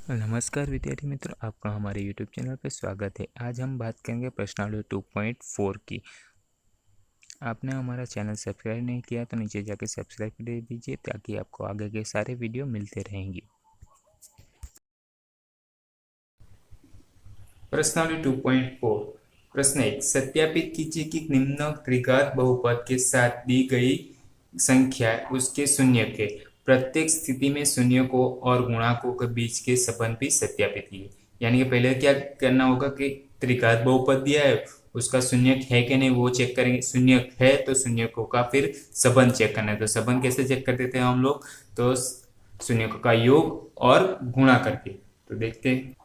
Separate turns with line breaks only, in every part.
नमस्कार विद्यार्थी मित्रों, आपका हमारे YouTube चैनल पर स्वागत है। आज हम बात करेंगे प्रश्नावली 2.4 की। आपने हमारा चैनल सब्सक्राइब नहीं किया तो नीचे जाके सब्सक्राइब कर दीजिए ताकि आपको आगे के सारे वीडियो मिलते रहेंगे। प्रश्नावली 2.4 प्रश्न 1, सत्यापित कीजिए कि निम्न त्रिघात बहुपद के साथ दी गई संख्या उसके शून्यक है। प्रत्येक स्थिति में शून्यकों और गुणांकों के बीच के संबंध भी सत्यापित किए। यानी कि पहले क्या करना होगा कि त्रिघात बहुपद दिया है, उसका शून्यक है कि नहीं वो चेक करेंगे। शून्यक है तो शून्यकों का फिर संबंध चेक करना है। तो संबंध कैसे चेक करते थे हम लोग? तो शून्यकों का योग और गुणा करके। तो देखते हैं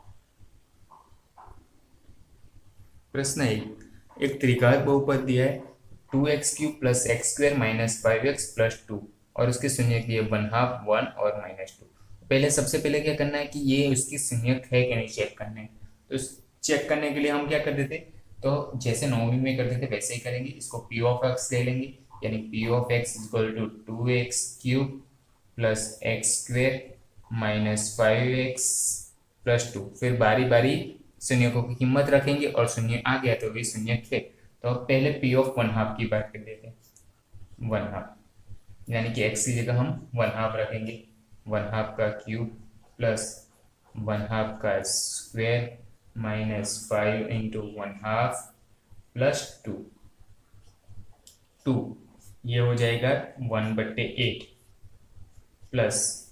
प्रश्न एक त्रिघात बहुपद दिया है 2x³ plus x square minus 5x plus 2 और उसके शून्यक दिए 1/2 1 और -2। पहले सबसे पहले क्या करना है कि ये उसकी शून्यक है कि नहीं चेक करना है। तो चेक करने के लिए हम क्या कर देते, तो जैसे नौवीं में करते थे वैसे ही करेंगे। इसको p ऑफ x ले लेंगे, यानी p of x equal to 2x³ plus x square minus 5x plus 2। फिर बारी बारी शून्यकों की कीमत रखेंगे और शून्य आ गया तो भी शून्यक है। तो अब पहले p ऑफ 1/2 की बात कर लेते हैं। 1/2 यानी कि x की जगह हम 1/2 रखेंगे। 1/2 का क्यूब प्लस 1/2 का स्क्वायर माइनस 5 इंटू 1/2 प्लस 2। ये हो जाएगा 1/8 प्लस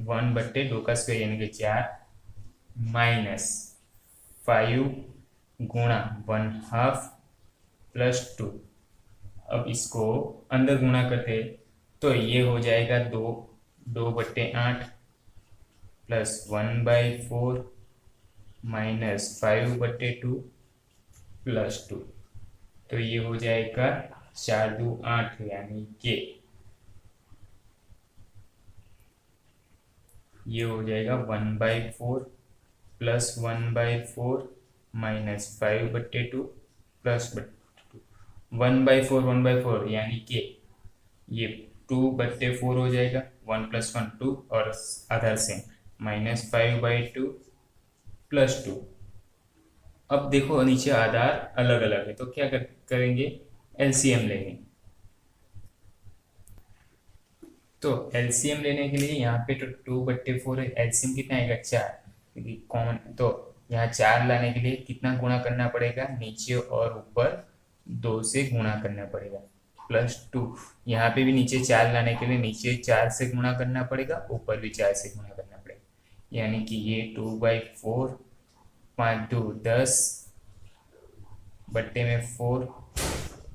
1/2 का स्क्वायर यानी कि 4 माइनस 5 गुणा 1/2 प्लस 2। अब इसको अंदर गुणा करते हैं तो ये हो जाएगा 2/8 प्लस 1/4 माइनस 5/2 प्लस 2। तो ये हो जाएगा 4 2 8 यानी कि ये हो जाएगा 1/4 प्लस 1/4 माइनस 5/2 प्लस 1/4 यानी कि ये 2/4 हो जाएगा। 1 + 1 2 और आधार से माइनस 5/2 प्लस 2। अब देखो नीचे आधार अलग अलग है तो क्या करेंगे, एलसीएम लेंगे। तो एलसीएम लेने के लिए यहाँ पे तो 2/4 है, एलसीएम कितना आएगा 4, क्योंकि कॉमन। तो यहाँ 4 लाने के लिए कितना गुणा करना पड़ेगा, नीचे और ऊपर 2 से गुणा करना पड़ेगा प्लस 2। यहाँ पे भी नीचे 4 लाने के लिए नीचे 4 से गुणा करना पड़ेगा, ऊपर भी 4 से गुणा करना पड़ेगा। यानी कि ये 2/4 5 2 10 बट्टे में 4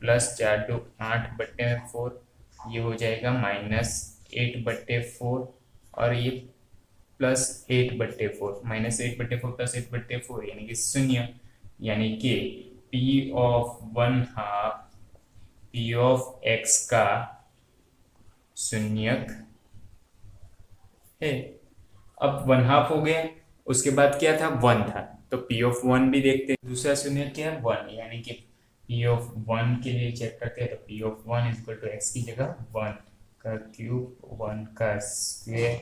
प्लस 4 2 8 बट्टे में 4, ये हो जाएगा -8/4 और ये प्लस 8/4 -8/4 प्लस 8/4 यानी कि 0। यानी कि p of 1/2 p of x का शून्यक है। अब 1/2 हो गया, उसके बाद क्या था 1 था, तो p ऑफ 1 भी देखते हैं। दूसरा शून्यक क्या है 1, यानी कि p ऑफ 1 के लिए चेक करते हैं। तो p of 1 equal to x की जगह 1 का क्यूब 1 का स्क्वायर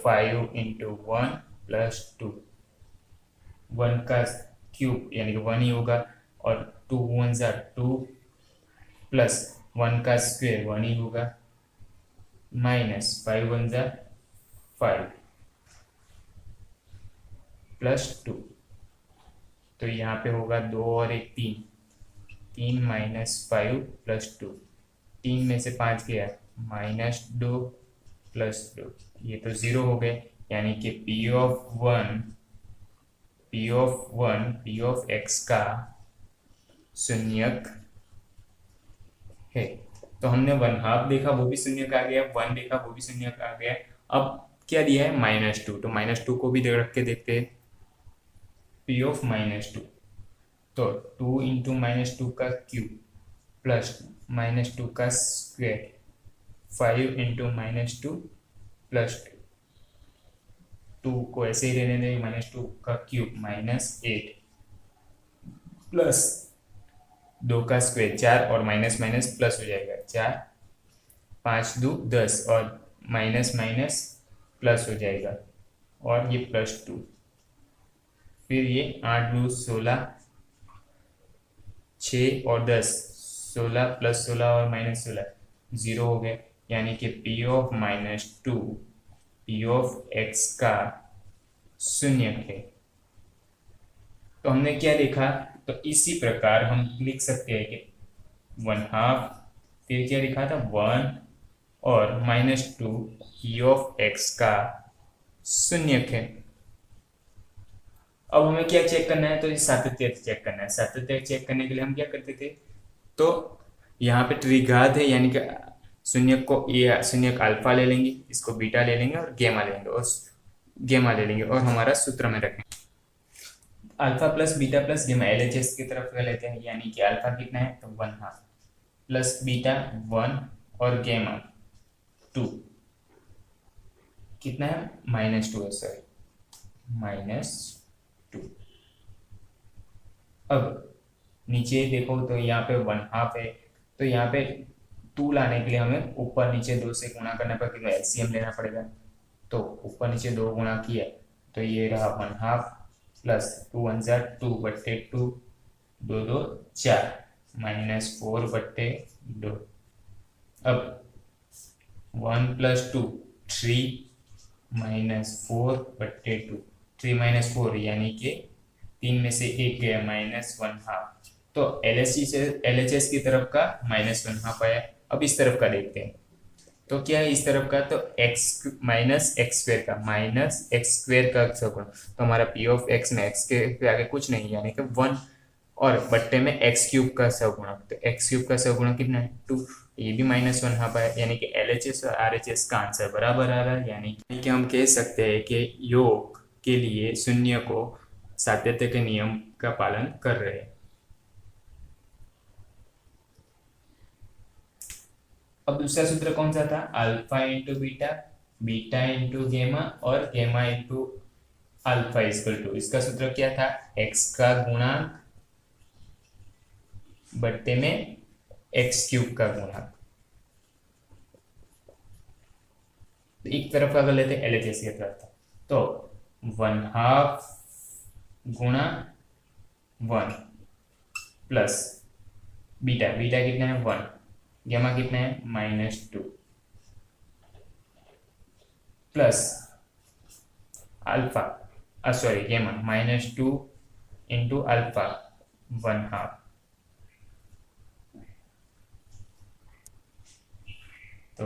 5 इंटू 1 प्लस 2। 1 का क्यूब यानी कि 1 ही होगा और 2 1 ज़ा 2 प्लस 1 का स्क्वायर 1 ही होगा माइनस 5 1 ज़ा 5 प्लस 2। तो यहाँ पे होगा 2 और 1 3, 3 माइनस 5 प्लस 2। 3 में से 5 गया -2 प्लस 2, ये तो 0 हो गए। यानी कि p ऑफ x का शून्यक है। तो हमने 1/2 देखा वो भी शून्यक आ गया, 1 देखा वो भी शून्यक आ गया। अब क्या दिया है -2, तो -2 को भी रख के देखते हैं। p ऑफ -2 तो 2 इंटू -2 का क्यूब प्लस -2 का स्क्वायर 5 इंटू -2 प्लस 2 को ऐसे ही रहने देंगे, -2 का क्यूब -8 प्लस 2 का स्क्वायर 4 और माइनस माइनस प्लस हो जाएगा 4 5 2 10 और माइनस माइनस प्लस हो जाएगा और ये +2। फिर ये 8 दूनी 16, 6 और 10, 16 प्लस 16 और माइनस 16 0 हो गए, यानी कि P of -2 P of x का शून्य है। तो हमने क्या देखा, तो इसी प्रकार हम लिख सकते हैं कि 1/2, फिर क्या लिखा था 1 और -2 पी ऑफ एक्स का शून्य है। अब हमें क्या चेक करना है, तो ये सातत्य चेक करना है। सातत्य चेक करने के लिए हम क्या करते थे, तो यहाँ पे त्रिघात है, यानी कि शून्य को ये शून्य अल्फा ले लेंगे, इसको बीटा ले लेंगे और गेमा ले लेंगे और हमारा सूत्र में रखेंगे। अल्फा प्लस बीटा प्लस गेमा एलएचएस की तरफ लेते हैं, यानी कि अल्फा कितना है, तो 1/2 प्लस बीटा 1 और गेमा 2 कितना है, -2 है, सॉरी -2। अब नीचे देखो तो यहाँ पे 1/2 है, तो यहाँ पे 2 लाने के लिए हमें ऊपर नीचे 2 से गुणा करना पड़ेगा, एलसीएम लेना पड़ेगा। तो ऊपर नीचे 2 गुणा किया तो ये रहा 1/2 प्लस 2 1 जा 2 बट्टे 2, 2 2 4 -4 बट्टे 2। अब 1 + 2 3 -4 बट्टे 2, 3 - 4 यानी कि 3 में से 1 गया, -1/2। तो एलएचएस की तरफ का -1/2 आया। अब इस तरफ का देखते हैं, तो क्या है इस तरफ का, तो x -x² का -x² का सगुण। तो हमारा p ऑफ x में x के आगे कुछ नहीं, यानी कि 1 और बट्टे में x³ का सगुणक। तो x³ का सगुणक कितना है, 2। ये भी -1/2 है, यानी कि एलएचएस और आरएचएस का आंसर बराबर आ रहा है। यानी कि हम कह सकते हैं कि योग के लिए शून्य को सातत्य के नियम का पालन कर रहे हैं। अब दूसरा सूत्र कौन सा था, alpha into beta, beta into गेमा और गेमा इंटू अल्फा इक्वल टू, इसका सूत्र क्या था, x का गुणांक बट्टे में x³ का गुणांक। तो एक तरफ का कर लेते हैं, एलएचएस की तरफ था, तो 1/2 गुणा 1 प्लस बीटा, बीटा कितना है 1, गेमा कितना है -2 प्लस अल्फा सॉरी गेमा -2 इंटू अल्फा 1/2। तो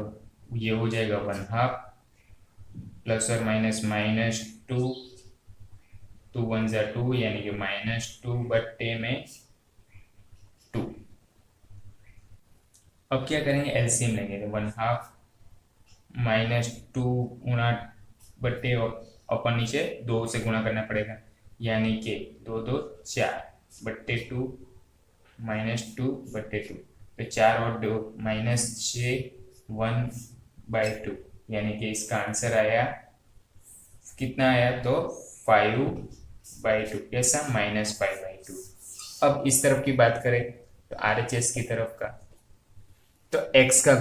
ये हो जाएगा 1/2 प्लस और माइनस -2, 2 1 जा 2 यानी कि -2 बट्टे में 2। अब क्या करेंगे, एलसीएम लेंगे, तो 1/2 -2 गुणा बट्टे अपन नीचे 2 से गुणा करना पड़ेगा, यानी कि 2 2 4 बट्टे 2 -2 बट्टे 2, तो 4 और 2 -6 1/2, यानी कि इसका आंसर आया कितना आया, तो 5/2, कैसा -5/2। अब इस तरफ की बात करें तो आरएचएस की तरफ का, तो x का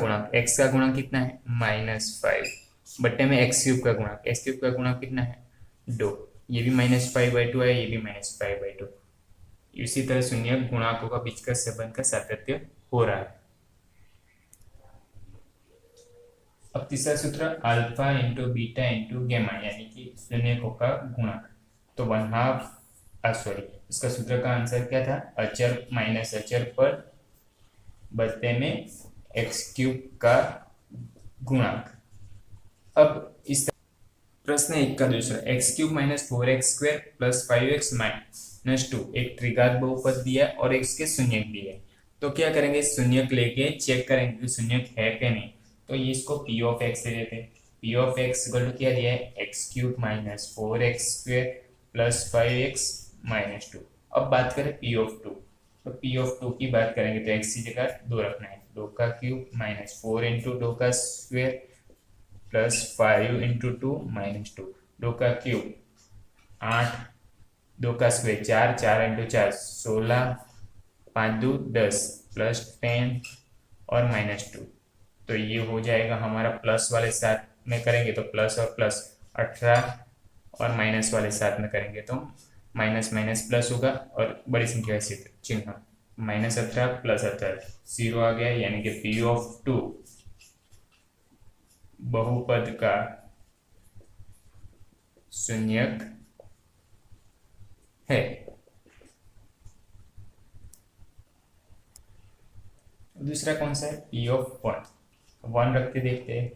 गुणा कितना है -5 बट्टे में x³ का गुणा कितना है 2, ये भी -5/2 है, ये भी -5/2। इसी तरह शून्य गुणांकों का बीच का संबंध का सातत्य हो रहा है। अब तीसरा सूत्र अल्फा इंटू बीटा इंटू गेमा, यानी कि शून्यकों का गुणांक। तो 1/2 सॉरी इसका सूत्र का आंसर क्या था, अचर माइनस अचर पर बदले में x³ का गुणांक। अब इस प्रश्न 1 का दूसरा, x³ - 4x² + 5x - 2 एक त्रिघात बहुपद दिया और x के शून्यक दिए। तो क्या करेंगे, शून्यक लेके चेक करेंगे कि शून्यक है कि नहीं। तो ये इसको p ऑफ x ले लेते हैं। p of x equal to क्या दिया है, x³ - 4x² + 5x - 2। अब बात करें p ऑफ 2, तो p ऑफ 2 की बात करेंगे तो x की जगह 2 रखना है, 2 का क्यूब -4 × 2 का स्क्वायर प्लस 5 × 2 -2, 2 का क्यूब 8, 2 का स्क्वायर 4, 4 × 4 16, 5 2 10 प्लस 10 और -2। तो ये हो जाएगा हमारा प्लस वाले साथ में करेंगे तो प्लस और प्लस 18 और माइनस वाले साथ में करेंगे तो माइनस माइनस प्लस होगा और बड़ी संख्या से चिन्ह -18 + 18 0 आ गया, यानी कि P(2) बहुपद का शून्यक है। दूसरा कौन सा है? P(1) 1 रख के देखते हैं।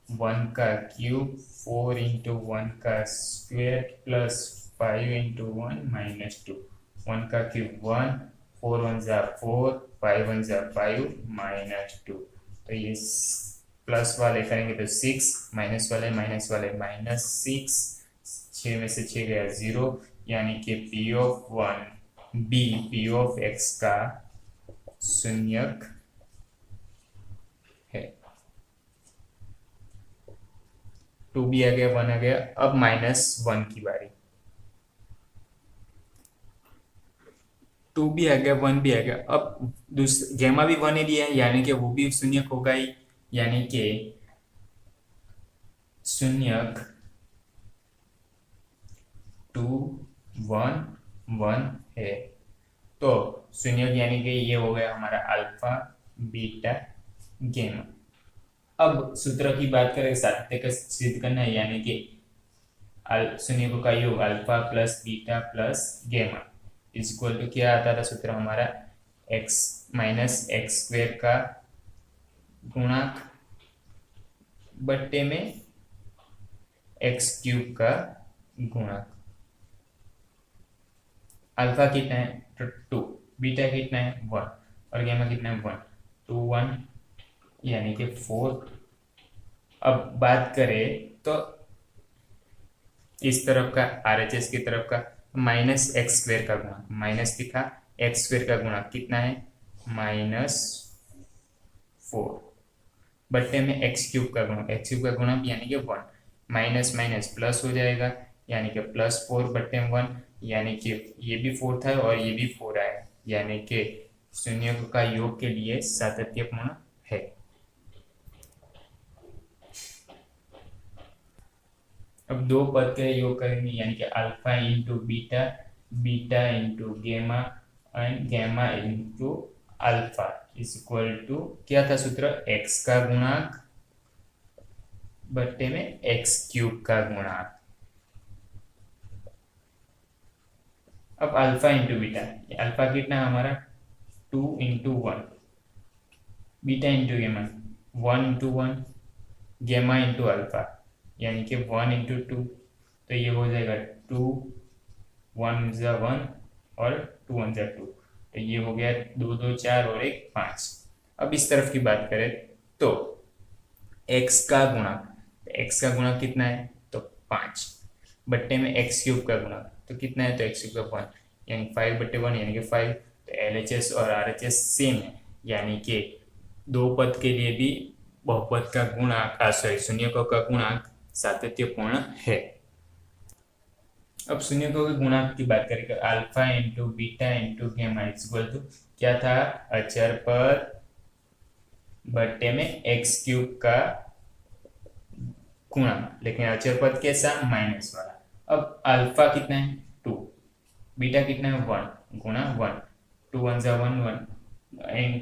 1 का क्यूब 4 × 1 का स्क्वायर प्लस 5 × 1 - 2। 1 का क्यूब 1, 4 1 = 4, 5 1 = 5 - 2। तो ये प्लस वाले करेंगे तो 6, माइनस वाले -6, 6 में से 6 गया 0, यानी कि P(1)B(x) का शून्यक है। 2 भी आ गया, 1 आ गया। अब -1 की बारी। 2 भी आ गया, 1 भी आ गया। अब गैमा भी 1 ही दिया है, यानी कि वो भी शून्यक होगा ही, यानी कि शून्यक 2 1 1 है। तो शून्यक यानी कि ये हो गया हमारा अल्फा बीटा गैमा। अब सूत्र की बात करें, सातत्य का सिद्ध करना है, यानी कि शून्यकों का योग alpha plus beta plus gamma equal to क्या आता था सूत्र हमारा? x -x² का गुणांक बट्टे में x³ का गुणांक। अल्फा कितना है? 2, बीटा कितना है? 1 और गैमा कितना है? 1, 2 1 यानी कि 4। अब बात करें तो इस तरफ का RHS की तरफ का -x² का गुणांक, माइनस दिखा, x² का गुणांक कितना है? -4 बट्टे में x³ का गुणांक, x³ का गुणांक यानी कि 1, माइनस माइनस प्लस हो जाएगा, यानी कि +4 बट्टे में 1, यानी कि ये भी 4 था और ये भी 4 आया, यानी कि शून्यों का योग के लिए सातत्यपूर्ण है। अब दो पद के योग करेंगे, यानी कि alpha × beta, beta × gamma and gamma × alpha equal to क्या था सूत्र? x का गुणांक बट्टे में x³ का गुणांक। अब अल्फा × बीटा, अल्फा कितना है हमारा? 2 × 1, बीटा × गैमा 1 × 1, गैमा × अल्फा यानी कि 1 × 2, तो ये हो जाएगा 2 1 = 1 और 2 1 = 2, तो ये हो गया 2 2 4 और 1 5। अब इस तरफ की बात करें तो x का गुणांक, x का गुणांक कितना है? तो 5 बट्टे में x³ का गुणांक, तो कितना है? तो x³ का 1, यानी 5 बट्टे 1 यानी कि 5। तो LHS और RHS सेम है, यानी कि दो पद के लिए भी बहुपद का गुणांक शून्यकों का गुणांक सातत्यपूर्ण है। अब शून्यकों के गुणांक की बात करें, alpha × beta × gamma equal to क्या था? अचर पद बट्टे में x³ का गुणांक, लेकिन अचर पद कैसा? माइनस वाला। अब अल्फा कितना है? 2, बीटा कितना है? 1 गुणा 1, 2 1 = 1 1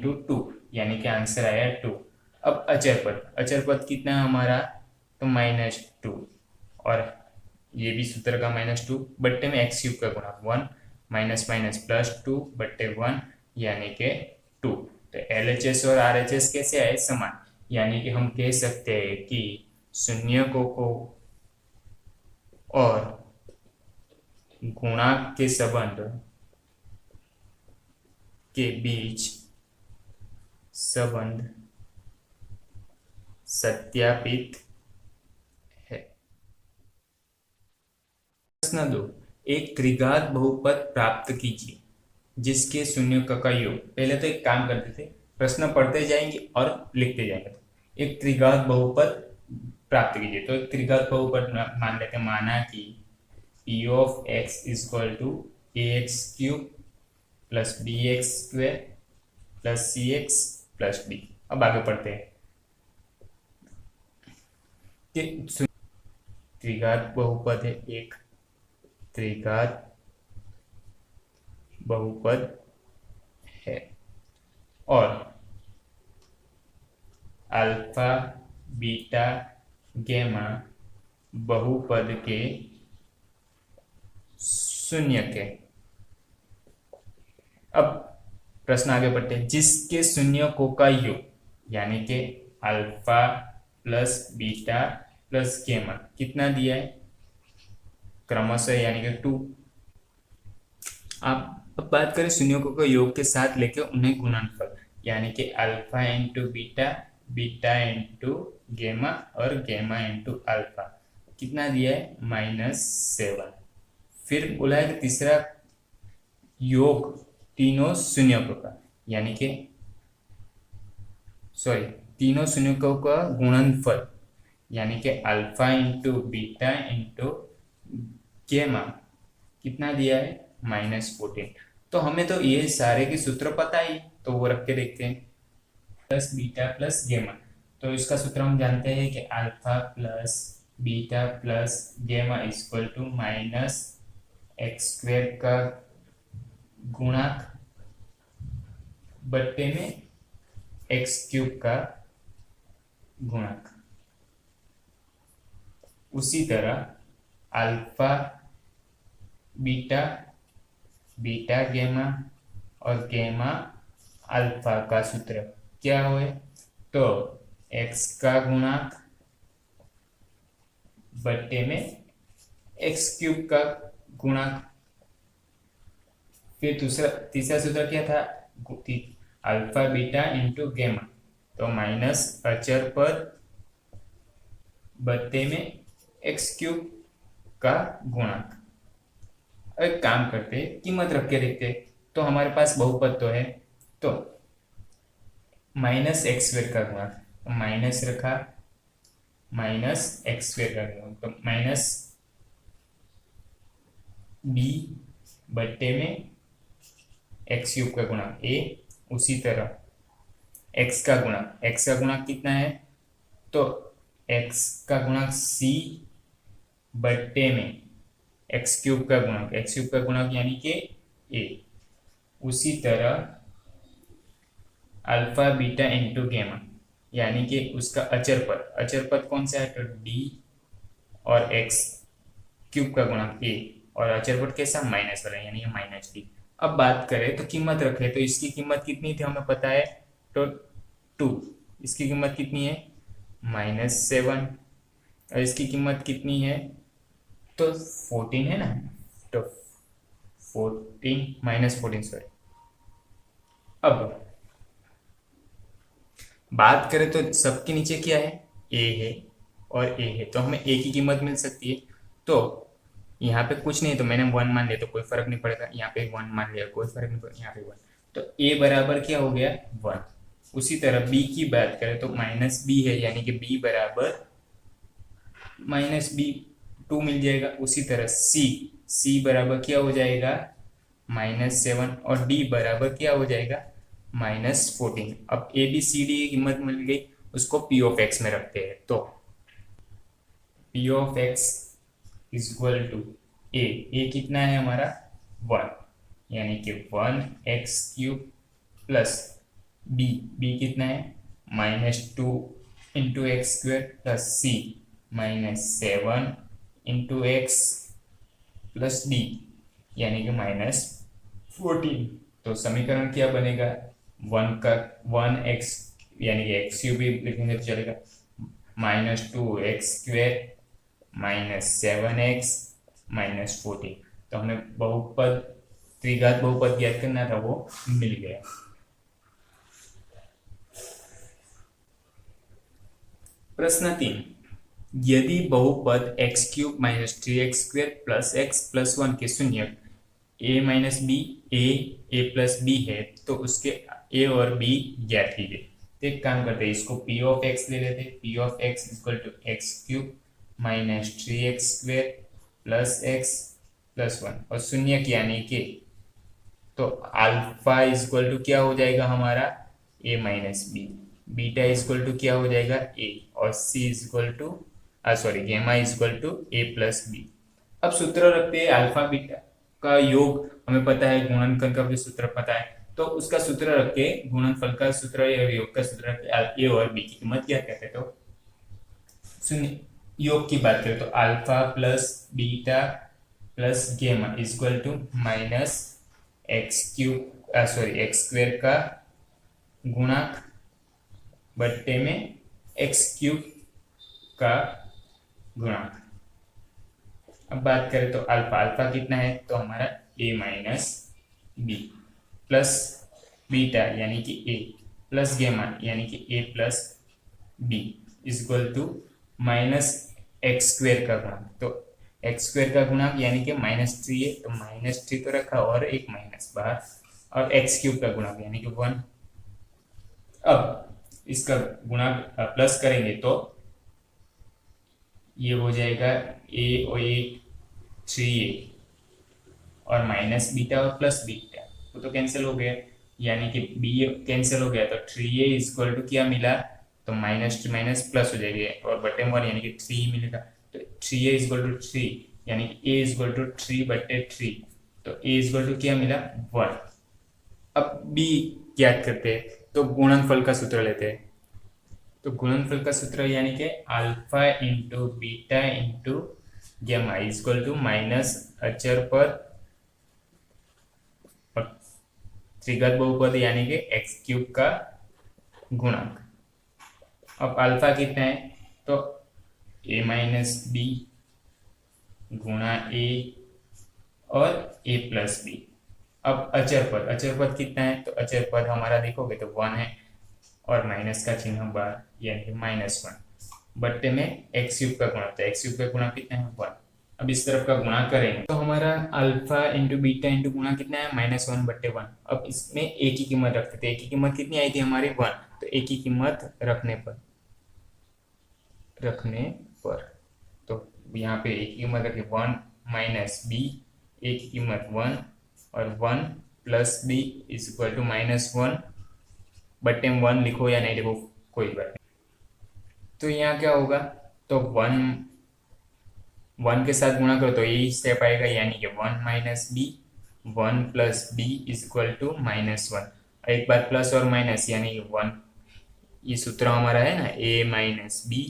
× 2, यानी कि आंसर आया 2। अब अचर पद कितना है हमारा? तो -2, और ये भी सूत्र का -2 बट्टे में x³ का गुणांक 1, माइनस माइनस +2 बट्टे 1 यानी कि 2। तो LHS और RHS कैसे आए? समान, यानी कि हम कह सकते हैं कि शून्यकों को और गुणांक के संबंध के बीच संबंध सत्यापित है। प्रश्न 2, एक त्रिघात बहुपद प्राप्त कीजिए जिसके शून्यकों का योग। पहले तो एक काम करते थे, प्रश्न पढ़ते जाएंगे और लिखते जाएंगे। एक त्रिघात बहुपद प्राप्त कीजिए, तो एक त्रिघात बहुपद मान लेते, माना कि P(x) = ax³ + bx² + cx + d। अब आगे पढ़ते हैं कि त्रिघात बहुपद है, एक त्रिघात बहुपद है और अल्फा बीटा गैमा बहुपद के शून्यक है। अब प्रश्न आगे बढ़ते हैं। जिसके शून्यकों का योग यानी कि alpha plus beta plus gamma कितना दिया है क्रमशः यानी कि 2। आप अब बात करें शून्यकों का योग के साथ लेके उन्हें गुणनफल यानी कि alpha into beta, beta into gamma और गैमा इंटू अल्फा कितना दिया है -7। फिर बोला है कि तीसरा योग तीनों शून्यकों का यानी कि तीनों शून्यकों का गुणनफल यानी कि alpha into beta into gamma कितना दिया है -14। तो हमें तो ये सारे के सूत्र पता ही, तो वो रख के देखते हैं। प्लस बीटा प्लस गैमा, तो इसका सूत्र हम जानते हैं कि alpha plus beta plus gamma equal to -x² का गुणक बट्टे में x³ का गुणक। उसी तरह अल्फा बीटा, बीटा गैमा और गैमा अल्फा का सूत्र क्या हो, तो x का गुणक बट्टे में x³ का गुणक। फिर तीसरा सूत्र क्या था, अल्फा बीटा इंटू गैमा, तो माइनस अचर पर बट्टे में x³ का गुणक। एक काम करते हैं, कीमत रख के देखते हैं। तो हमारे पास बहुपद तो है, तो -x² का गुणक, तो माइनस रखा -x² का गुणक, तो -b बट्टे में x³ का गुणक a। उसी तरह x का गुणक कितना है, तो x का गुणक c बट्टे में x³ का गुणक यानी कि a। उसी तरह अल्फा बीटा इंटू गैमा यानी कि उसका अचर पद कौन सा है, तो d और x³ का गुणक a और अचर पद कैसा माइनस वाला यानी कि -d। अब बात करें तो कीमत रखें, तो इसकी कीमत कितनी थी हमें पता है, तो 2। इसकी कीमत कितनी है -7 और इसकी कीमत कितनी है, तो 14 है ना, तो 14 सॉरी। अब बात करें तो सबके नीचे क्या है, a है और a है, तो हमें a की कीमत मिल सकती है। तो यहाँ पे कुछ नहीं, तो मैंने 1 मान लिया, तो कोई फर्क नहीं पड़ेगा। यहाँ पे 1 मान लिया, कोई फर्क नहीं पड़ेगा। यहाँ पे 1, तो a बराबर क्या हो गया 1। उसी तरह b की बात करें तो -b है यानी कि b बराबर -b2 मिल जाएगा। उसी तरह c बराबर क्या हो जाएगा -7 और d बराबर क्या हो जाएगा -14। अब a b c d की कीमत मिल गई, उसको p of x में रखते हैं। तो p of x equal to a कितना है हमारा 1 यानी कि 1x³ प्लस b कितना है -2 into x² plus c -7 into x plus d यानी कि -14। तो समीकरण क्या बनेगा, 1x यानी कि x³ भी लिखेंगे तो चलेगा, -2x² -7x -14। तो हमें बहुपद त्रिघात बहुपद ज्ञात करना था, वो मिल गया। प्रश्न 3, यदि बहुपद x³ -3x² plus x plus 1 के शून्यक a minus b a plus b है, तो उसके a और b ज्ञात कीजिए। तो एक काम करते हैं, इसको p of x ले लेते हैं। p of x equal to x³ -3x² plus x plus 1 और शून्यक यानी कि, तो अल्फा इक्वल टू क्या हो जाएगा हमारा a minus b, beta equal to क्या हो जाएगा a और c equal to gamma equal to a plus b. अब सूत्र रखते हैं अल्फा बीटा का योग हमें पता है, गुणनखंड का भी सूत्र पता है, तो उसका सूत्र रख के, गुणनफल का सूत्र या योग का सूत्र रख के ए और बी की कीमत क्या कहते हैं। तो सुनिए, योग की बात करें तो alpha plus beta plus gamma equal to minus x square का गुणांक बट्टे में एक्स क्यूब का गुणांक। अब बात करें तो अल्फा अल्फा कितना है, तो हमारा A minus B plus beta यानी कि ए प्लस गेमा यानी कि A plus B is equal to minus x square का गुणांक। तो एक्स स्क्वेयर का गुणांक यानी कि -3 है, तो -3 तो रखा और एक माइनस बाहर, और एक्स क्यूब का गुणांक यानी कि 1। अब इसका गुणांक प्लस करेंगे तो ये हो जाएगा ए और ए 3a और माइनस बीटा और प्लस बीटा, वो तो कैंसिल हो गया, यानी कि बी कैंसिल हो गया, तो 3a इक्वल टू क्या मिला, तो माइनस टू माइनस प्लस हो जाएगा और बटे 1 यानी कि 3 मिलेगा। तो 3a इक्वल टू 3 यानी कि a इक्वल टू 3/3, तो a इक्वल टू क्या मिला 1। अब b ज्ञात करते हैं, तो गुणनफल का सूत्र लेते हैं। तो गुणनफल का सूत्र यानी कि अल्फा इंटू बीटा इंटू गेमा इक्वल टू माइनस अचर पद और त्रिघात बहुपद यानी कि एक्स क्यूब का गुणांक। अब अल्फा कितना है, तो ए माइनस बी गुणा ए और ए प्लस बी। अब अचर पद कितना है, तो अचर पद हमारा देखोगे तो 1 है और माइनस का चिन्ह बाहर यानी कि -1 बट्टे में एक्स क्यूब का गुणा, तो एक्स क्यूब का गुणा कितना है 1। अब इस तरफ का गुणा करेंगे तो हमारा अल्फा इंटू बीटा इंटू गुणा कितना है -1/1। अब इसमें ए की कीमत रखते थे, ए की कीमत कितनी आई थी हमारी 1, तो ए की कीमत रखने पर तो यहाँ पे ए की कीमत रखी 1 माइनस बी, ए की कीमत 1 और 1 plus B is equal to -1 बट्टे में 1 लिखो या नहीं लिखो कोई बात नहीं। तो यहाँ क्या होगा, तो 1 के साथ गुणा करो तो यही स्टेप आएगा, यानी कि 1 minus b 1 plus B is equal to -1। एक बार प्लस और माइनस यानी कि 1, ये सूत्र हमारा है ना, A minus B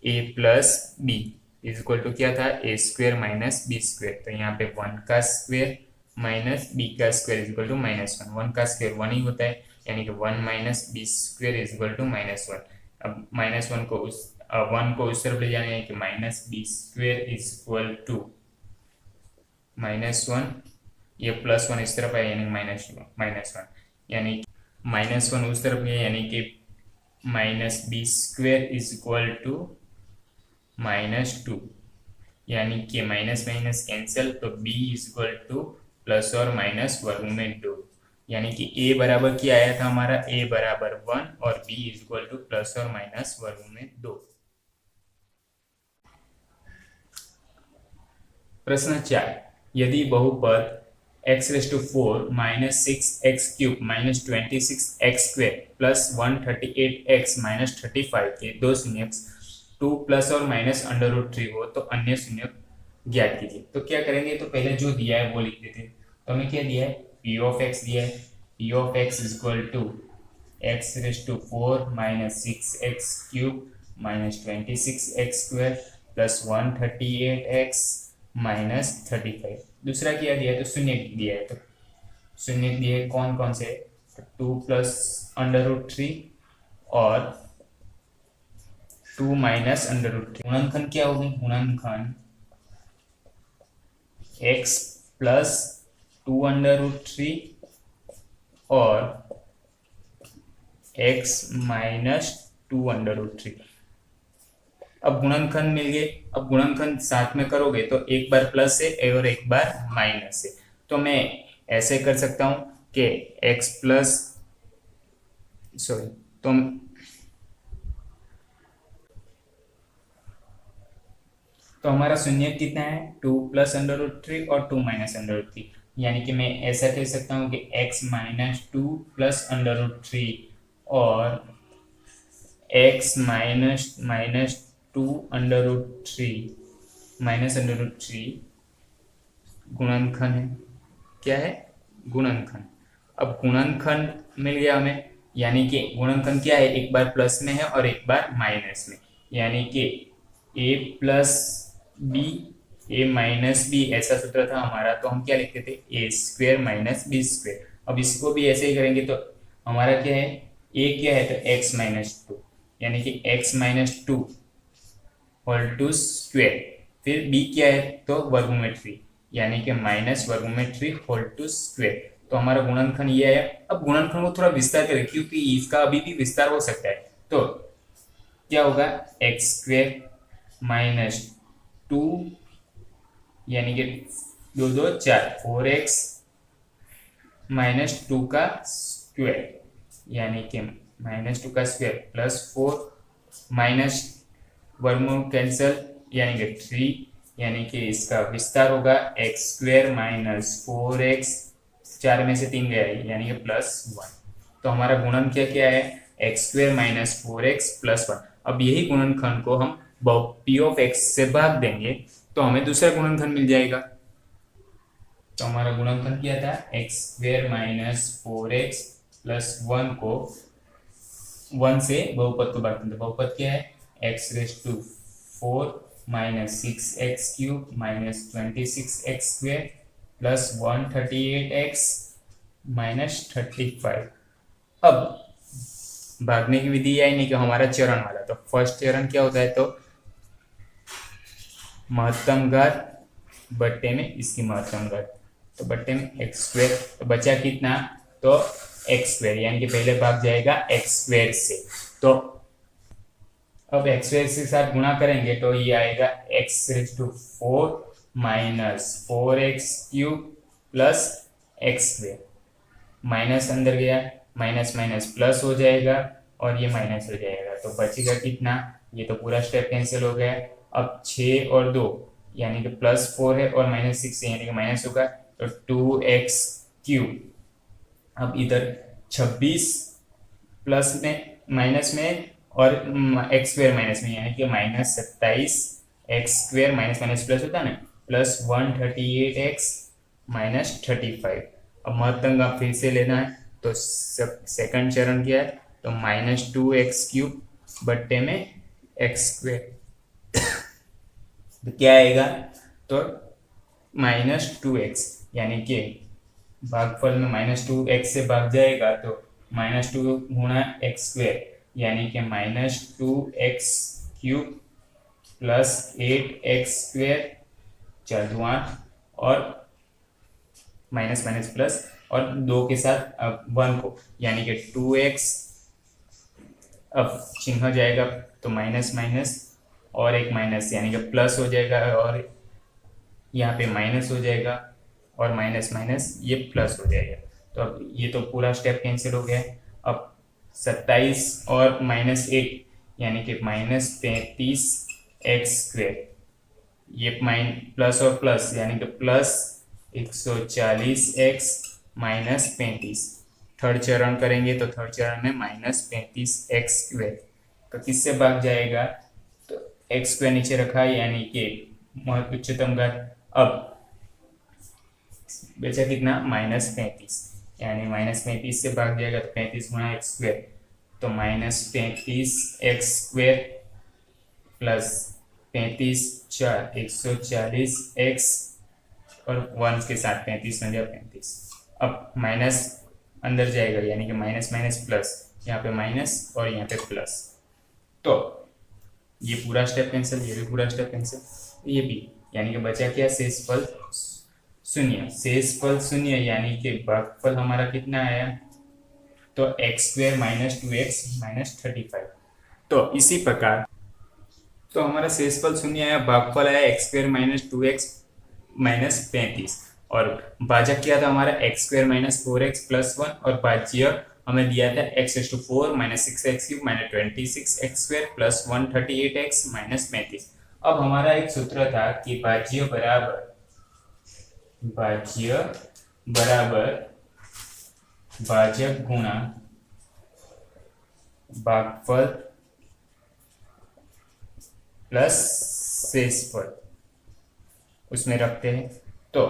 A plus B is equal to क्या था, A square minus B square. तो यहाँ पे 1 का स्क्वेयर माइनस बी का स्क्वेयर इज इक्वल टू -1। 1 का स्क्वेयर 1 ही होता है, यानी कि 1 minus B square is equal to -1। अब -1 को उस तरफ ले जाने कि minus B square is equal to -1, ये +1 इस तरफ है यानी -1, यानी -1 उस तरफ गया यानी कि minus B square is equal to -2, यानी कि माइनस माइनस कैंसिल, तो b is equal to plus और माइनस वर्ग में 2, यानी कि a बराबर क्या आया था हमारा, a बराबर 1 और b is equal to plus और माइनस वर्ग में 2। प्रश्न 4, यदि बहुपद x⁴ -6x³ -26x² +138x -35 के दो शून्यक 2 प्लस और माइनस √3 हो तो अन्य शून्यक ज्ञात कीजिए। तो क्या करेंगे, तो पहले जो दिया है वो लिख देते हैं। तो हमें क्या दिया है, p ऑफ x दिया है, p of x is equal to x⁴ -6x³ -26x² +138x -35। दूसरा क्या दिया है, तो शून्य दिया है। तो शून्य दिए कौन कौन से, 2 प्लस √3 और 2 माइनस √3। गुणनखंड क्या होगी, गुणनखंड x प्लस 2 √3 और x माइनस 2 √3। अब गुणनखंड मिल गए। अब गुणनखंड साथ में करोगे तो एक बार प्लस है और एक बार माइनस है, तो मैं ऐसे कर सकता हूं कि x प्लस तो हमारा शून्य कितना है, 2 प्लस √3 और 2 माइनस √3, यानी कि मैं ऐसा कह सकता हूं कि x माइनस 2 प्लस √3 और x माइनस 2 √3 माइनस √3 गुणनखंड है। क्या है, गुणनखंड। अब गुणनखंड मिल गया हमें, यानी कि गुणनखंड क्या है, एक बार प्लस में है और एक बार माइनस में, यानी कि a plus b, a minus b, ऐसा सूत्र था हमारा। तो हम क्या लिखते थे, a square minus B square. अब इसको भी ऐसे ही करेंगे तो हमारा क्या है, ए क्या है तो एक्स माइनस टू, यानी कि x minus two whole to square. फिर b क्या है तो वर्गमूल 3, यानी कि माइनस वर्गमूल 3 होल टू स्क्वेयर। तो हमारा गुणनखंड ये है। अब गुणनखंड को थोड़ा विस्तार करें, क्योंकि इसका अभी भी विस्तार हो सकता है। तो क्या होगा, एक्स स्क्वेयर माइनस टू, यानी कि दो दो चार, 4x माइनस टू का स्क्वेयर, यानी कि माइनस टू का स्क्वेयर प्लस 4 माइनस वर्गमूल कैंसिल, यानी कि 3, यानी कि इसका विस्तार होगा एक्स स्क्वेयर माइनस 4x, 4 में से 3 गया है, यानी कि प्लस 1। तो हमारा गुणन क्या क्या है, x square minus 4x plus 1। अब यही गुणनखंड को हम p ऑफ x से भाग देंगे तो हमें दूसरा गुणनखंड मिल जाएगा। तो हमारा गुणनखंड क्या था, x square minus 4x plus 1 को 1 से बहुपद को भागते हैं। बहुपद क्या है, x raise to 4 minus 6x cube minus 26x square plus 138x minus 35। अब भागने की विधि आई नहीं कि हमारा चरण वाला, तो फर्स्ट चरण क्या होता है, तो महत्तम घात बट्टे में इसकी महत्तम घात, तो बट्टे में एक्स स्क्वेयर। तो बचा कितना, तो एक्स स्क्वेयर, यानी कि पहले भाग जाएगा एक्स स्क्वेयर से। तो अब एक्स स्क्वेयर के साथ गुणा करेंगे तो ये आएगा x raise to 4 minus 4x cube plus x square, minus अंदर गया, माइनस माइनस प्लस हो जाएगा और ये माइनस हो जाएगा। तो बचेगा कितना, ये तो पूरा स्टेप कैंसिल हो गया। अब 6 और 2, यानी कि प्लस 4 है और माइनस 6 है, यानी कि माइनस होगा, तो 2x क्यूब। अब इधर 26 प्लस में माइनस में और एक्स स्क्वेयर माइनस में, यानी कि minus 27 x square minus minus plus होता है ना, प्लस 138x माइनस 35। अब महत्तम का फिर से लेना है, तो सेकंड चरण क्या है, तो माइनस 2x क्यूब बट्टे में एक्स स्क्वेयर। तो क्या आएगा, तो माइनस 2x, यानी कि भागफल में माइनस 2x से भाग जाएगा तो माइनस 2 गुणा एक्स स्क्वेयर, यानी कि minus 2x cube plus 8x square 4 और माइनस माइनस प्लस और 2 के साथ 1 को, यानी कि 2x, अब चिन्ह जाएगा तो माइनस माइनस और एक माइनस, यानी कि प्लस हो जाएगा और यहाँ पे माइनस हो जाएगा और माइनस माइनस ये प्लस हो जाएगा। तो अब ये तो पूरा स्टेप कैंसिल हो गया। अब 27 और माइनस 8, यानी कि माइनस 33 एक्स स्क्वेयर, ये माइन प्लस और प्लस, यानी कि प्लस 140 एक्स माइनस 35। थर्ड चरण करेंगे तो थर्ड चरण में माइनस 35 एक्स स्क्वेयर, तो किससे भाग जाएगा, तो एक्स स्क्वेयर नीचे रखा, यानी कि उच्चतम घात। अब बचा कितना, माइनस 35, यानी माइनस 35 से भाग जाएगा तो 35 गुणा एक्स स्क्वेयर, तो minus 35 x square plus 35 4 140 x और 1 के साथ 35 में 35। अब माइनस अंदर जाएगा, यानी कि माइनस माइनस प्लस, यहाँ पे माइनस और यहाँ पे प्लस, तो ये पूरा स्टेप कैंसिल, ये भी पूरा स्टेप कैंसिल, ये भी, यानी कि बचा क्या, शेषफल शून्य। शेषफल शून्य, यानी कि भागफल हमारा कितना आया, तो x square minus 2x minus 35। तो इसी प्रकार तो हमारा शेषफल शून्य आया, भागफल आया x square minus 2x minus 35, और भाजक क्या था हमारा x square minus 4x plus 1, और भाज्य हमें दिया था x raise to 4 minus 6x cube minus 26x square plus 138x minus 35। अब हमारा एक सूत्र था कि भाज्य बराबर भाजक गुणा भागफल प्लस शेषफल, उसमें रखते हैं। तो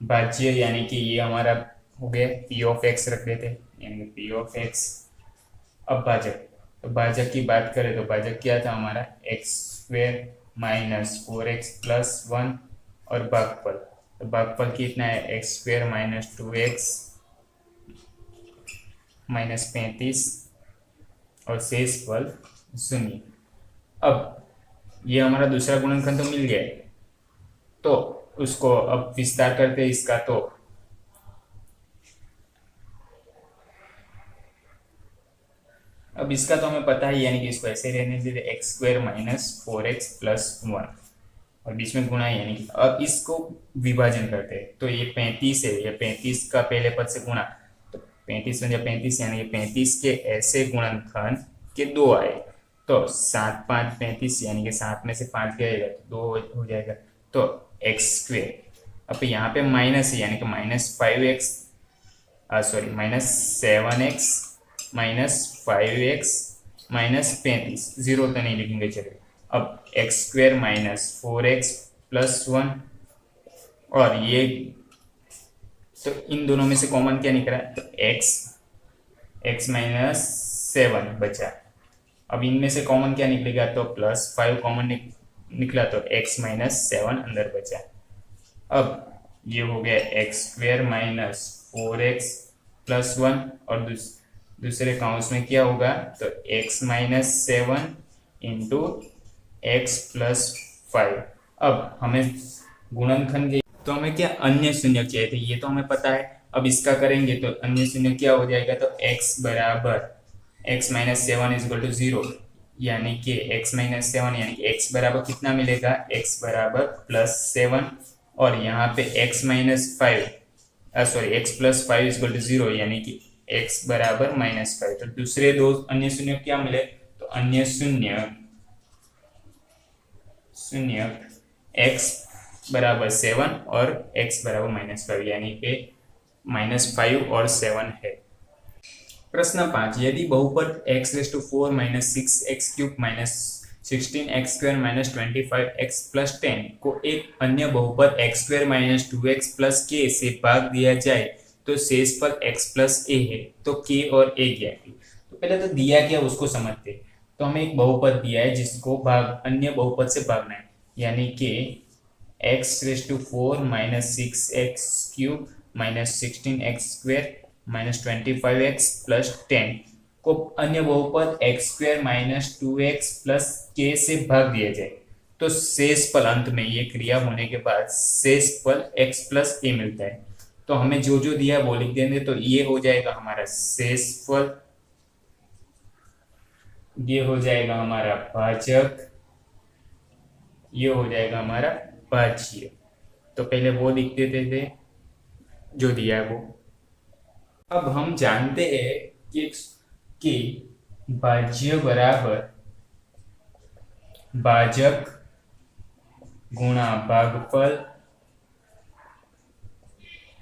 भाज्य यानी कि ये हमारा हो गया पी ऑफ एक्स रख देते यानी कि पी ऑफ एक्स। अब भाजक, तो भाजक की बात करें तो भाजक क्या था हमारा एक्स स्क्वेयर माइनस 4x+1 और भागफल, तो भागफल कितना है x square minus 2x minus 35 और शेष फल 0। अब ये हमारा दूसरा गुणनखंड तो मिल गया है, तो उसको अब विस्तार करते हैं इसका। तो अब इसका तो हमें पता है यानी कि इसको ऐसे रहने देते एक्स स्क्वेयर माइनस 4x+1 और बीच में गुणा यानी कि अब इसको विभाजन करते हैं। तो ये 35 है, ये 35 का पहले पद से गुणा, तो 35 में 35 यानी कि 35 के ऐसे गुणनखंड के 2 आए, तो 7 5 35 यानी कि 7 में से 5 गएगा तो 2 हो जाएगा, तो एक्स स्क्वेयर। अब यहाँ पे माइनस है यानी कि -5x sorry -7x -5x -35, zero तो नहीं लिखेंगे चलिए। अब एक्स स्क्वेयर माइनस 4x+1 और ये तो इन दोनों में से कॉमन क्या निकला तो x -7 बचा। अब इनमें से कॉमन क्या निकलेगा तो +5 कॉमन निकला तो x -7 अंदर बचा। अब ये हो गया एक्स स्क्वेयर माइनस 4x+1 और दूसरे काउंस में क्या होगा तो x -7 इंटू x+5। अब हमें गुणनखंड तो हमें क्या अन्य शून्य चाहिए थे, ये तो हमें पता है। अब इसका करेंगे तो अन्य शून्य क्या हो जाएगा तो x बराबर x -7 इक्वल टू 0 यानी कि x -7 यानी कि x बराबर कितना मिलेगा x बराबर +7 और यहाँ पे x -5 sorry x+5 equal to 0 यानी कि x बराबर -5। तो दूसरे दो अन्य शून्य क्या मिले तो अन्य शून्य x बराबर 7 और x बराबर -5 यानी कि -5 और 7 है। प्रश्न 5, यदि बहुपद x⁴ - 6x³ - 16x² - 25x+10 को एक अन्य बहुपद x² - 2x k से भाग दिया जाए तो शेषफल x a है, तो k और a ज्ञात है। तो पहले तो दिया क्या उसको समझते। तो हमें एक बहुपद दिया है जिसको भाग अन्य बहुपद से भागना है यानी कि x⁴ - 6x³ - 16x² - 25x+10 को अन्य बहुपद x² - 2x k से भाग दिया जाए तो शेषफल अंत में ये क्रिया होने के बाद शेषफल x a मिलता है। तो हमें जो जो दिया वो लिख देंगे, तो ये हो जाएगा हमारा शेषफल, ये हो जाएगा हमारा भाजक, ये हो जाएगा हमारा भाज्य। तो पहले वो लिख देते थे जो दिया है वो। अब हम जानते हैं कि भाज्य बराबर भाजक गुणा भागफल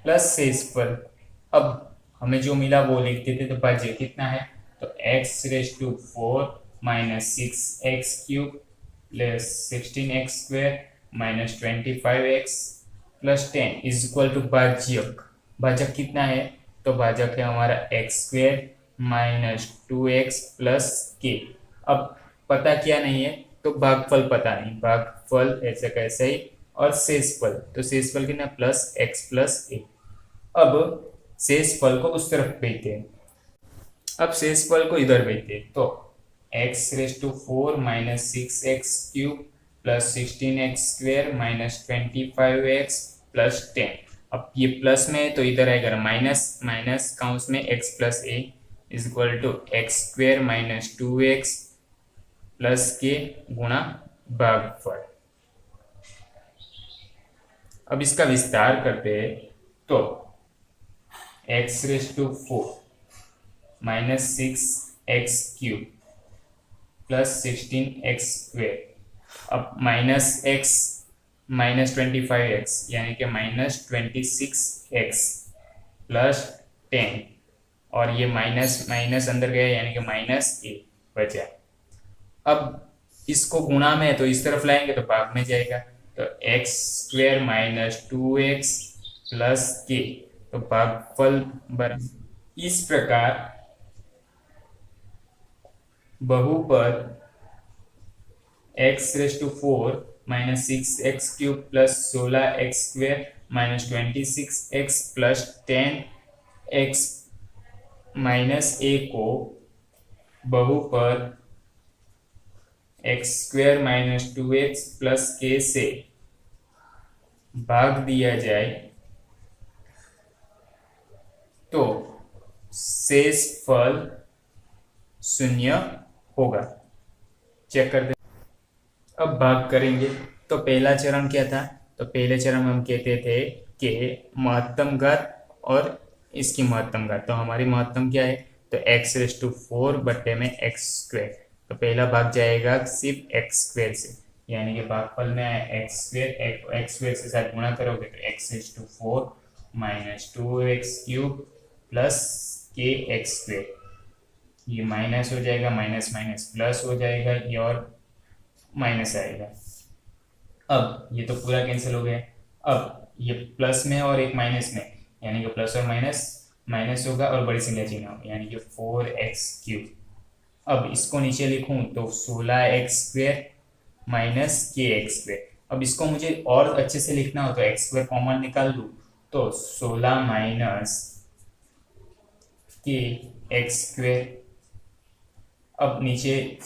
प्लस शेषफल। अब हमें जो मिला वो लिख देते, तो भाज्य कितना है तो x⁴ - 6x³ + 16x² - 25x+10 is equal to भाजक। भाजक कितना है तो भाजक है हमारा x² - 2x k। अब पता क्या नहीं है तो भागफल पता नहीं, भागफल ऐसे कैसे ही और शेषफल, तो शेषफल कितना +x a। अब शेषफल को उस तरफ भेजते हैं, अब शेषफल को इधर भेजते हैं, तो x⁴ - 6x³ + 16x² - 25x+10। अब ये प्लस में है तो इधर आएगा माइनस, माइनस काउंस में x a is equal to x² - 2x k गुणा भागफल। अब इसका विस्तार करते हैं तो x⁴ - 6x³ + 16x²। अब -x -25x यानी कि -26x +10 और ये माइनस माइनस अंदर गया यानी कि -a बचा। अब इसको गुणा में तो इस तरफ लाएंगे तो भाग में जाएगा, तो x² - 2x प्लस के। तो भागफल बराबर इस प्रकार बहुपद x⁴ minus 6x³ plus 16x² minus 26x plus 10x minus a को बहुपद x² minus 2x plus k से भाग दिया जाए तो शेष फल शून्य होगा। चेक करते अब भाग करेंगे। तो पहला चरण क्या था? तो पहले चरण में हम कहते थे कि महत्तम घात और इसकी महत्तम घात। तो हमारी महत्तम क्या है? तो x⁴ बट्टे में x²। तो पहला भाग जाएगा सिर्फ x² से, यानी कि भागफल में आया x² से साथ गुणा करोगे तो x⁴ minus 2x³ plus kx²। ये माइनस हो जाएगा, माइनस माइनस प्लस हो जाएगा, ये और माइनस आएगा। अब ये तो पूरा कैंसिल हो गया। अब ये प्लस में और एक माइनस में, यानी कि प्लस और माइनस माइनस होगा और बड़ी संख्या चिन्ह होगा, यानी कि 4x³। अब इसको नीचे लिखूं तो 16x² माइनस kx²। अब इसको मुझे और अच्छे से लिखना हो तो x² कॉमन निकाल लूं तो 16 माइनस kx²। अब नीचे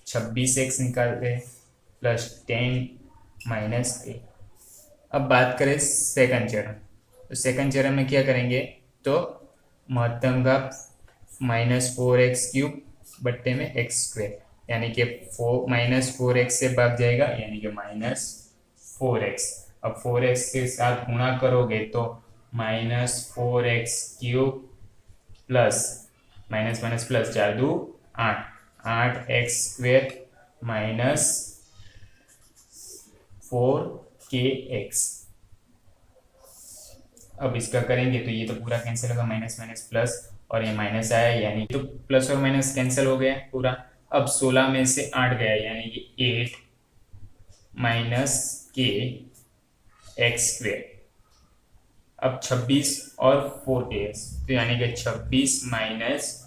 26x निकालते हैं प्लस 10 माइनस a। अब बात करें सेकंड चरण। तो सेकंड चरण में क्या करेंगे? तो महत्तम घात माइनस 4x³ बट्टे में x², यानी कि माइनस 4x से भाग जाएगा, यानी कि माइनस 4x। अब 4x के साथ गुणा करोगे तो minus 4x³ plus minus minus plus 4 2 8 8x² minus 4kx। अब इसका करेंगे तो ये तो पूरा कैंसिल होगा, माइनस माइनस प्लस और ये माइनस आया, यानी तो प्लस और माइनस कैंसिल हो गया पूरा। अब 16 में से 8 गया, यानी कि 8 माइनस kx²। अब 26 और 4kx, तो यानी कि 26 माइनस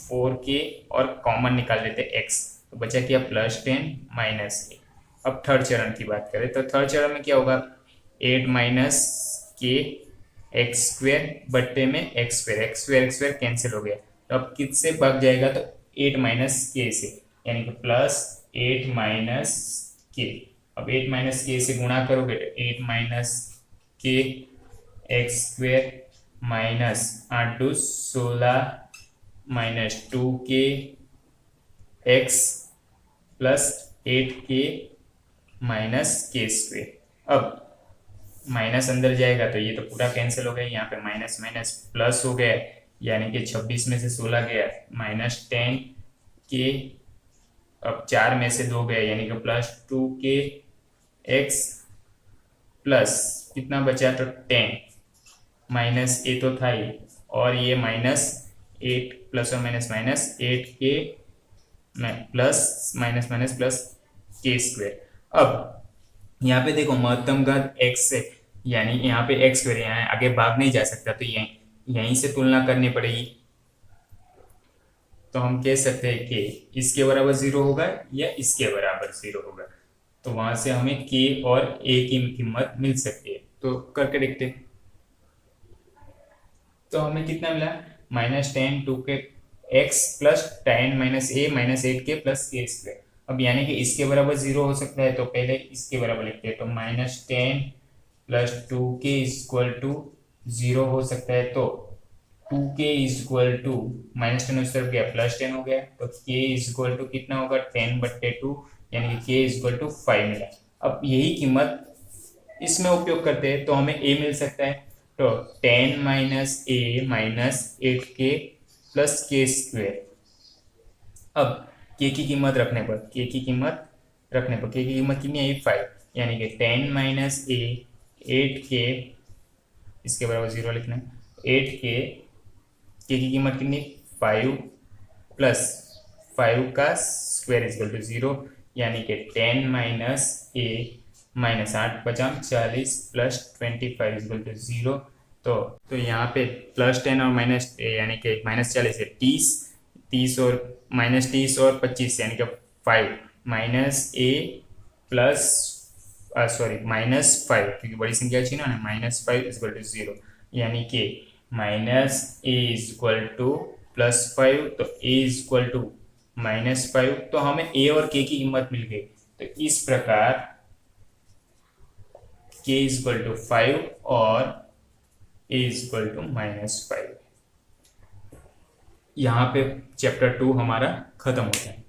4k और कॉमन निकाल लेते x, तो बचा क्या? Plus 10 minus a। अब थर्ड चरण की बात करें तो थर्ड चरण में क्या होगा? 8 माइनस kx² बट्टे में x² कैंसिल हो गया, तो अब किससे भाग जाएगा? तो 8 माइनस k से, यानी कि प्लस 8 माइनस k। अब 8 माइनस k से गुणा करोगे तो 8 minus kx² minus 8 2 16 minus 2k x plus 8k minus k²। अब माइनस अंदर जाएगा तो ये तो पूरा कैंसिल हो गया, यहाँ पे माइनस माइनस प्लस हो गया, यानी कि 26 में से 16 गया माइनस 10k। अब 4 में से 2 गया, यानी कि प्लस 2k x प्लस कितना बचा? तो 10 माइनस a तो था ही, और ये माइनस 8 प्लस और minus minus 8k plus minus minus plus k²। अब यहाँ पे देखो महत्तम घात x से, यानी यहाँ पे x², यहाँ आगे भाग नहीं जा सकता, तो यहीं से तुलना करनी पड़ेगी। तो हम कह सकते हैं कि इसके बराबर 0 होगा या इसके बराबर 0 होगा। तो वहां से हमें k और a की कीमत मिल सकती है। तो करके देखते हैं। तो हमें कितना मिला? Minus 10 2k x plus 10 minus a minus 8k plus k²। अब यानी कि इसके बराबर 0 हो सकता है, तो पहले इसके बराबर लिखते हैं। तो minus 10 plus 2k equal to 0 हो सकता है, तो 2k इक्वल टू माइनस 10 उस तरफ गया प्लस 10 हो गया, तो k इक्वल टू कितना होगा? 10/2, यानी कि k इक्वल टू 5 मिला। अब यही कीमत इसमें उपयोग करते हैं तो हमें a मिल सकता है। तो 10 minus a minus 8k plus k²। अब k की कीमत रखने पर k की कीमत कितनी है? 5, यानी कि 10 माइनस a 8k, इसके बराबर 0 लिखना है। 8k k की कीमत कितनी? 5 प्लस 5 का स्क्वायर इक्वल टू 0, यानी कि 10 माइनस a -8×5 = 40 + 25 = 0। तो यहाँ पे +10 और -10 यानी कि -40 है 30, 30 और -30 और 25 यानी कि 5 -a प्लस सॉरी -5 क्योंकि बड़ी संख्या चाहिए ना, -5 = 0 यानी कि -a = +5 तो a = -5। तो हमें a और k की कीमत मिल गई। तो इस प्रकार k = 5 और a = -5। यहाँ पे चैप्टर 2 हमारा खत्म होता है।